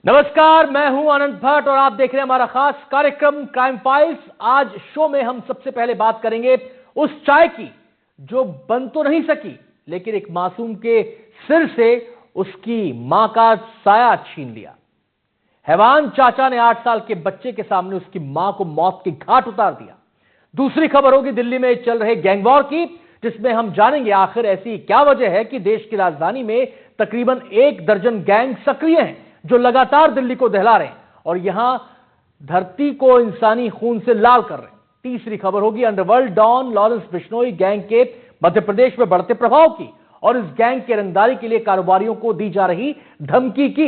नमस्कार, मैं हूं आनंद भट्ट और आप देख रहे हैं हमारा खास कार्यक्रम क्राइम फाइल्स। आज शो में हम सबसे पहले बात करेंगे उस चाय की जो बन तो नहीं सकी, लेकिन एक मासूम के सिर से उसकी मां का साया छीन लिया। हैवान चाचा ने 8 साल के बच्चे के सामने उसकी मां को मौत के घाट उतार दिया। दूसरी खबर होगी दिल्ली में चल रहे गैंग वॉर की, जिसमें हम जानेंगे आखिर ऐसी क्या वजह है कि देश की राजधानी में तकरीबन 1 दर्जन गैंग सक्रिय हैं जो लगातार दिल्ली को दहला रहे हैं और यहां धरती को इंसानी खून से लाल कर रहे हैं। तीसरी खबर होगी underworld don Lawrence Bishnoi gang के मध्य प्रदेश में बढ़ते प्रभाव की और इस गैंग के रंगदारी के लिए कारोबारियों को दी जा रही धमकी की।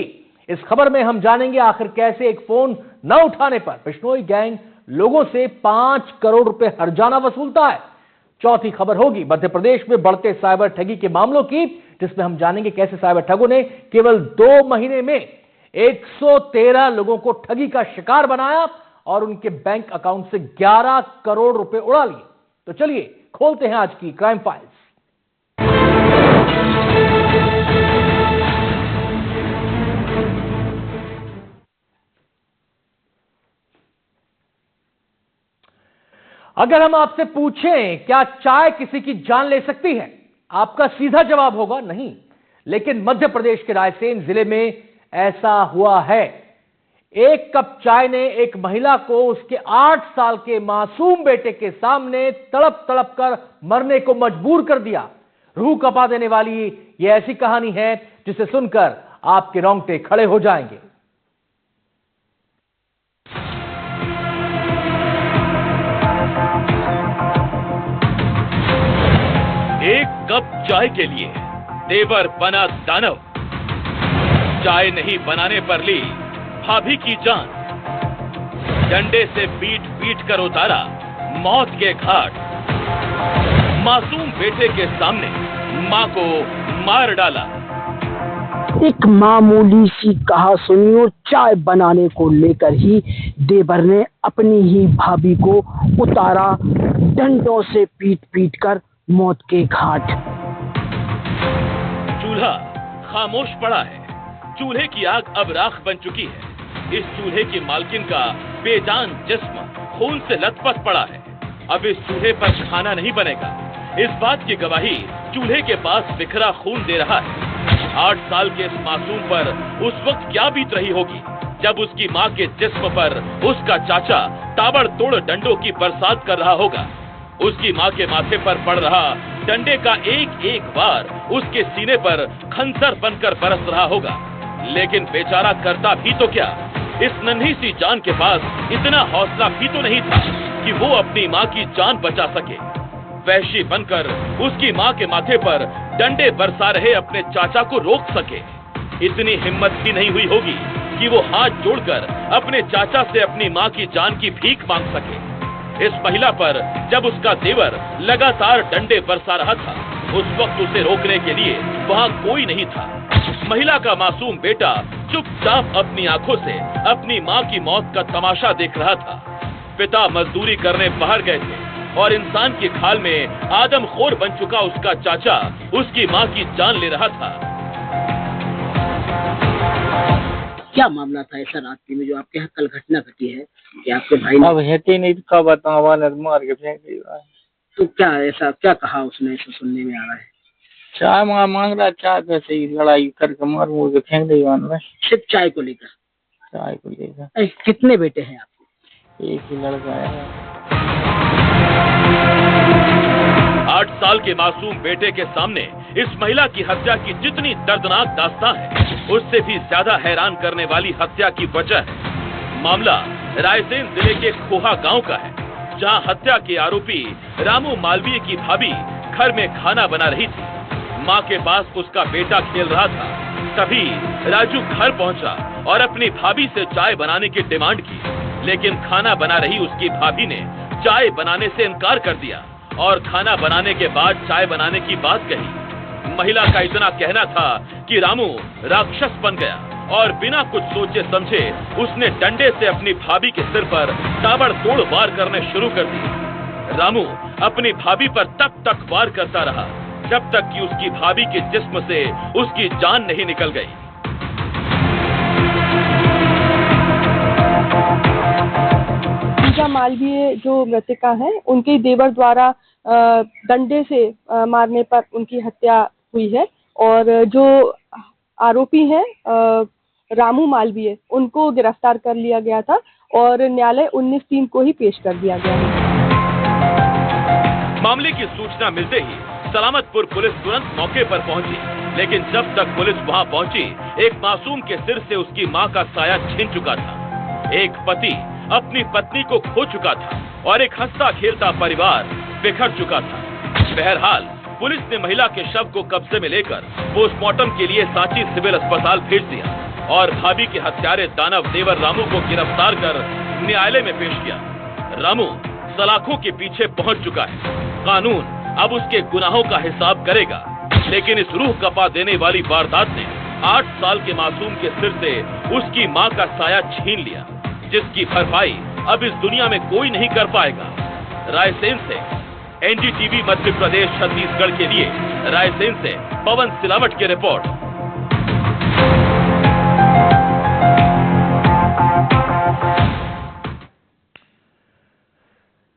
इस खबर में हम जानेंगे आखिर कैसे एक फोन न उठाने पर बिश्नोई गैंग लोगों से 5 करोड़ रुपए हर्जाना वसूलता है। चौथी खबर होगी मध्य प्रदेश में बढ़ते साइबर ठगी के मामलों की, जिसमें हम जानेंगे कैसे साइबर ठगों ने केवल 2 महीने में 113 लोगों को ठगी का शिकार बनाया और उनके बैंक अकाउंट से 11 करोड़ रुपए उड़ा लिए। तो चलिए खोलते हैं आज की क्राइम फाइल्स। अगर हम आपसे पूछें क्या चाय किसी की जान ले सकती है, आपका सीधा जवाब होगा नहीं। लेकिन मध्य प्रदेश के रायसेन जिले में ऐसा हुआ है। 1 कप चाय ने एक महिला को उसके 8 साल के मासूम बेटे के सामने तड़प तड़प कर मरने को मजबूर कर दिया। रूह कपा देने वाली यह ऐसी कहानी है जिसे सुनकर आपके रोंगटे खड़े हो जाएंगे। एक कप चाय के लिए देवर बना दानव। चाय नहीं बनाने पर ली भाभी की जान। डंडे से पीट पीट कर उतारा मौत के घाट। मासूम बेटे के सामने मां को मार डाला। एक मामूली सी कहा सुनियो चाय बनाने को लेकर ही देवर ने अपनी ही भाभी को उतारा डंडों से पीट पीट कर मौत के घाट। चूल्हा खामोश पड़ा है। चूल्हे की आग अब राख बन चुकी है। इस चूल्हे की मालकिन का बेजान जिस्म खून से लथपथ पड़ा है। अब इस चूल्हे पर खाना नहीं बनेगा। इस बात की गवाही चूल्हे के पास बिखरा खून दे रहा है। 8 साल के इस मासूम पर उस वक्त क्या बीत रही होगी जब उसकी मां के जिस्म पर उसका चाचा ताबड़तोड़ डंडों की बरसात कर रहा होगा। उसकी मां के माथे पर पड़ रहा डंडे का एक एक वार उसके सीने पर खंजर बनकर बरस रहा होगा। लेकिन बेचारा करता भी तो क्या, इस नन्ही सी जान के पास इतना हौसला भी तो नहीं था कि वो अपनी मां की जान बचा सके। वहशी बनकर उसकी मां के माथे पर डंडे बरसा रहे अपने चाचा को रोक सके। इतनी हिम्मत भी नहीं हुई होगी कि वो हाथ जोड़कर अपने चाचा से अपनी मां की जान की भीख मांग सके। इस महिला पर जब उसका देवर लगातार डंडे बरसा रहा था, उस वक्त उसे रोकने के लिए वहां कोई नहीं था। महिला का मासूम बेटा चुपचाप अपनी आंखों से अपनी मां की मौत का तमाशा देख रहा था। पिता मजदूरी करने बाहर गए थे और इंसान की खाल में आदमखोर बन चुका उसका चाचा उसकी मां की जान ले रहा था। क्या मामला था ऐसा रात्रि में जो आपके यहाँ कल घटना घटी है कि आपके भाई ने? अब हेती नहीं तो बताओ, मार के फेंक दिया। तो क्या ऐसा क्या कहा उसने, ऐसा सुनने में आ रहा है? चाय मांग रहा, चाय कैसे ही लड़ाई करके मार मुड़ के फेंक दिया। सिर्फ चाय को लेकर? चाय को लेकर। कितने बेटे हैं आपके? एक ही लड़का है। 8 साल के मासूम बेटे के सामने इस महिला की हत्या की जितनी दर्दनाक दास्तां है, उससे भी ज्यादा हैरान करने वाली हत्या की वजह है। मामला रायसेन जिले के खोहा गांव का है, जहां हत्या के आरोपी रामू मालवीय की भाभी घर में खाना बना रही थी। मां के पास उसका बेटा खेल रहा था। तभी राजू घर पहुंचा और अपनी भाभी से चाय बनाने की डिमांड की, लेकिन खाना बना रही उसकी भाभी ने चाय बनाने से इनकार कर दिया और खाना बनाने के बाद चाय बनाने की बात कही। महिला का इतना कहना था कि रामू राक्षस बन गया और बिना कुछ सोचे समझे उसने डंडे से अपनी भाभी के सिर पर ताबड़तोड़ वार करने शुरू कर दिए। रामू अपनी भाभी पर तब तक वार करता रहा जब तक कि उसकी भाभी के जिस्म से उसकी जान नहीं निकल गई। मालवीय जो मृतका है उनके देवर द्वारा डंडे से मारने पर उनकी हत्या हुई है। और जो आरोपी हैं रामू मालवीय, उनको गिरफ्तार कर लिया गया था और न्यायालय 19/3 को ही पेश कर दिया गया है। मामले की सूचना मिलते ही सलामतपुर पुलिस तुरंत मौके पर पहुंची, लेकिन जब तक पुलिस वहां पहुंची, एक मासूम के सिर से उसकी मां का साया छिन चुका था। एक पति अपनी पत्नी को खो चुका था और एक हंसता खेलता परिवार बिखर चुका था। बहरहाल पुलिस ने महिला के शव को कब्जे में लेकर पोस्टमार्टम के लिए सांची सिविल अस्पताल भेज दिया और भाभी के हत्यारे दानव देवर रामू को गिरफ्तार कर न्यायालय में पेश किया। रामू सलाखों के पीछे पहुंच चुका है। कानून अब उसके गुनाहों का हिसाब करेगा, लेकिन इस रूह कपा देने वाली वारदात ने 8 साल के मासूम के सिर से उसकी मां का साया छीन लिया, जिसकी भरपाई अब इस दुनिया में कोई नहीं कर पाएगा। रायसेन से एनडीटीवी मध्य प्रदेश छत्तीसगढ़ के लिए रायसेन से पवन सिलावट की रिपोर्ट।